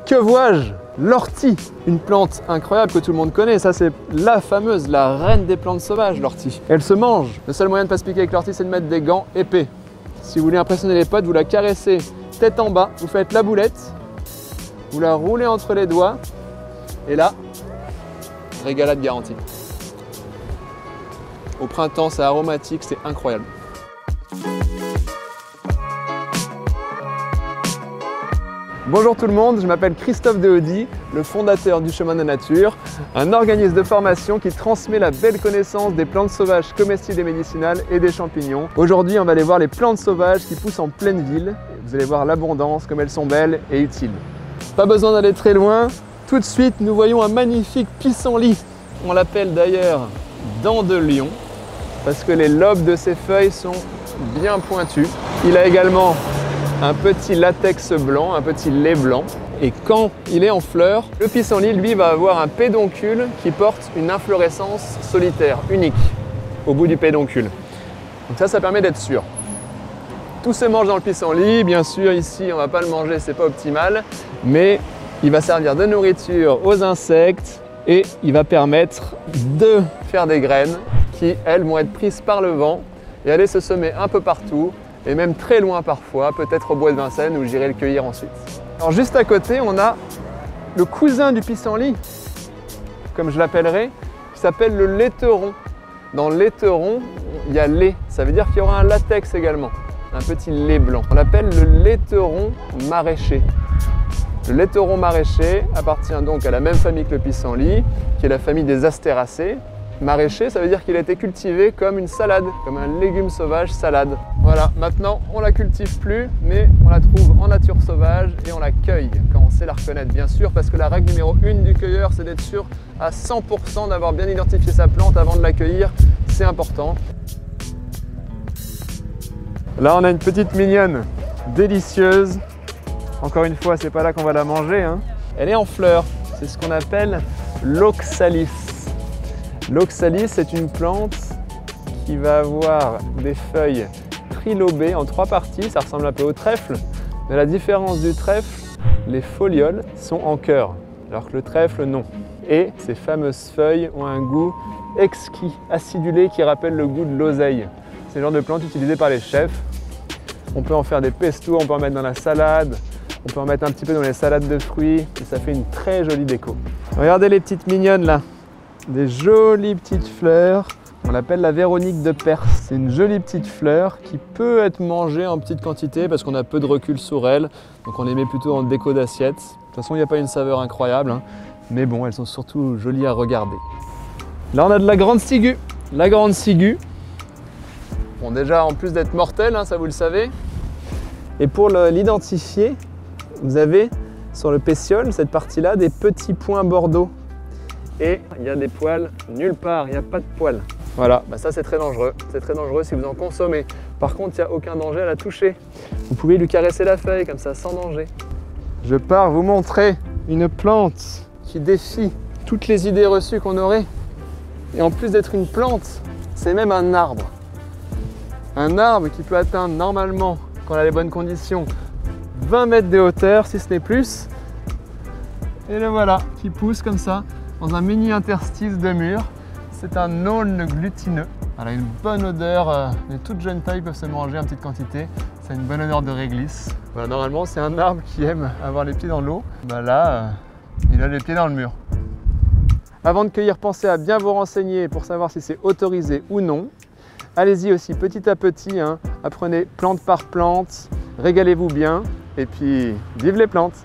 Que vois-je? L'ortie, une plante incroyable que tout le monde connaît. Ça, c'est la fameuse, la reine des plantes sauvages, l'ortie. Elle se mange. Le seul moyen de ne pas se piquer avec l'ortie, c'est de mettre des gants épais. Si vous voulez impressionner les potes, vous la caressez tête en bas, vous faites la boulette, vous la roulez entre les doigts, et là, régalade garantie. Au printemps, c'est aromatique, c'est incroyable. Bonjour tout le monde, je m'appelle Christophe Deaudy, le fondateur du Chemin de la Nature, un organisme de formation qui transmet la belle connaissance des plantes sauvages comestibles et médicinales et des champignons. Aujourd'hui, on va aller voir les plantes sauvages qui poussent en pleine ville. Vous allez voir l'abondance, comme elles sont belles et utiles. Pas besoin d'aller très loin. Tout de suite, nous voyons un magnifique pissenlit. On l'appelle d'ailleurs dent de lion, parce que les lobes de ses feuilles sont bien pointus. Il a également un petit latex blanc, un petit lait blanc. Et quand il est en fleur, le pissenlit, lui, va avoir un pédoncule qui porte une inflorescence solitaire, unique, au bout du pédoncule. Donc ça permet d'être sûr. Tout se mange dans le pissenlit. Bien sûr, ici, on ne va pas le manger, c'est pas optimal. Mais il va servir de nourriture aux insectes et il va permettre de faire des graines qui, elles, vont être prises par le vent et aller se semer un peu partout, et même très loin parfois, peut-être au bois de Vincennes où j'irai le cueillir ensuite. Alors juste à côté, on a le cousin du pissenlit, comme je l'appellerai, qui s'appelle le laiteron. Dans le laiteron, il y a lait, ça veut dire qu'il y aura un latex également, un petit lait blanc. On l'appelle le laiteron maraîcher. Le laiteron maraîcher appartient donc à la même famille que le pissenlit, qui est la famille des astéracées. Maraîcher, ça veut dire qu'il a été cultivé comme une salade, comme un légume sauvage salade. Voilà, maintenant on la cultive plus, mais on la trouve en nature sauvage et on la cueille quand on sait la reconnaître, bien sûr, parce que la règle numéro 1 du cueilleur, c'est d'être sûr à 100% d'avoir bien identifié sa plante avant de la cueillir, c'est important. Là on a une petite mignonne délicieuse. Encore une fois, c'est pas là qu'on va la manger, hein. Elle est en fleurs, c'est ce qu'on appelle l'oxalis. L'oxalis, c'est une plante qui va avoir des feuilles trilobées en 3 parties, ça ressemble un peu au trèfle, mais la différence du trèfle, les folioles sont en cœur, alors que le trèfle, non. Et ces fameuses feuilles ont un goût exquis, acidulé, qui rappelle le goût de l'oseille. C'est le genre de plante utilisée par les chefs. On peut en faire des pestos, on peut en mettre dans la salade, on peut en mettre un petit peu dans les salades de fruits, et ça fait une très jolie déco. Regardez les petites mignonnes là. Des jolies petites fleurs, on l'appelle la Véronique de Perse. C'est une jolie petite fleur qui peut être mangée en petite quantité parce qu'on a peu de recul sur elle, donc on les met plutôt en déco d'assiette. De toute façon, il n'y a pas une saveur incroyable, hein, mais bon, elles sont surtout jolies à regarder. Là, on a de la grande ciguë. La grande ciguë, bon déjà, en plus d'être mortelle, hein, ça vous le savez, et pour l'identifier, vous avez sur le pétiole, cette partie-là, des petits points bordeaux. Et il y a des poils nulle part, il n'y a pas de poils. Voilà, bah ça c'est très dangereux. C'est très dangereux si vous en consommez. Par contre, il n'y a aucun danger à la toucher. Vous pouvez lui caresser la feuille comme ça, sans danger. Je pars vous montrer une plante qui défie toutes les idées reçues qu'on aurait. Et en plus d'être une plante, c'est même un arbre. Un arbre qui peut atteindre normalement, quand on a les bonnes conditions, 20 mètres de hauteur, si ce n'est plus. Et le voilà, qui pousse comme ça, dans un mini interstice de mur. C'est un aulne glutineux. Elle a une bonne odeur, les toutes jeunes feuilles peuvent se manger en petite quantité. Ça a une bonne odeur de réglisse. Voilà, normalement c'est un arbre qui aime avoir les pieds dans l'eau. Bah là, il a les pieds dans le mur. Avant de cueillir, pensez à bien vous renseigner pour savoir si c'est autorisé ou non. Allez-y aussi petit à petit, hein. Apprenez plante par plante, régalez-vous bien et puis vive les plantes!